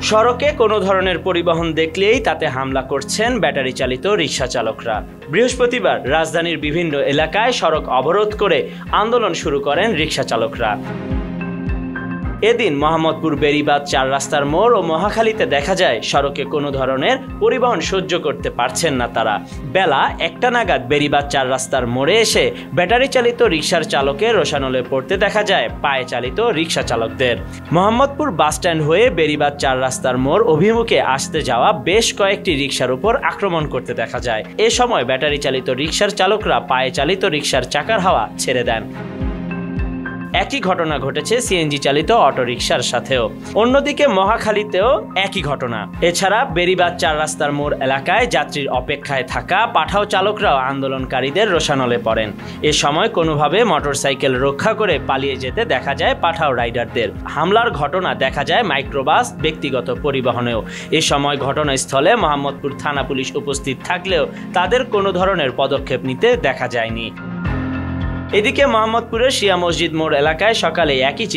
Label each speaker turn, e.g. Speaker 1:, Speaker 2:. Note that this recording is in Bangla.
Speaker 1: সড়কে কোনো ধরনের পরিবহন দেখলেই তাতে হামলা করছেন ব্যাটারি চালিত রিকশা চালকরা। বৃহস্পতিবার রাজধানীর বিভিন্ন এলাকায় সড়ক অবরোধ করে আন্দোলন শুরু করেন রিকশা চালকরা। এদিন মোহাম্মদপুর বেড়িবাঁধ ৪ রাস্তার মোড় ও মহাখালীতে দেখা যায় সড়কে কোনো ধরনের পরিবহন সহ্য করতে পারছেন না তারা। বেলা ১টা নাগাদ বেড়িবাঁধ ৪ রাস্তার মোড়ে এসে ব্যাটারি চালিত রিকশার চালকের রোষানলে পড়তে দেখা যায় পায়ে চালিত রিকশা চালকদের। মোহাম্মদপুর বাসস্ট্যান্ড হয়ে বেড়িবাঁধ ৪ রাস্তার মোড় অভিমুখে আসতে যাওয়া বেশ কয়েকটি রিকশার উপর আক্রমণ করতে দেখা যায়। এ সময় ব্যাটারি চালিত রিকশার চালকরা পায়ে চালিত রিকশার চাকার হাওয়া ছেড়ে দেন। একই ঘটনা ঘটেছে সিএনজি চালিত অটোরিকশার সাথেও। অন্যদিকে মহাখালীতেও একই ঘটনা। এছাড়া বেড়িবাঁধ ৪ রাস্তার মোড় এলাকায় যাত্রীর অপেক্ষায় থাকা পাঠাও চালকরাও আন্দোলনকারীদের রোষানলে পড়েন। এ সময় কোনোভাবে মোটরসাইকেল রক্ষা করে পালিয়ে যেতে দেখা যায় পাঠাও রাইডারদের। হামলার ঘটনা দেখা যায় মাইক্রোবাস, ব্যক্তিগত পরিবহনেও। এ সময় ঘটনাস্থলে মোহাম্মদপুর থানা পুলিশ উপস্থিত থাকলেও তাদের কোনো ধরনের পদক্ষেপ নিতে দেখা যায়নি। এদিকে মোহাম্মদপুরের শিয়া মসজিদ মোড় এলাকায় সকালে একই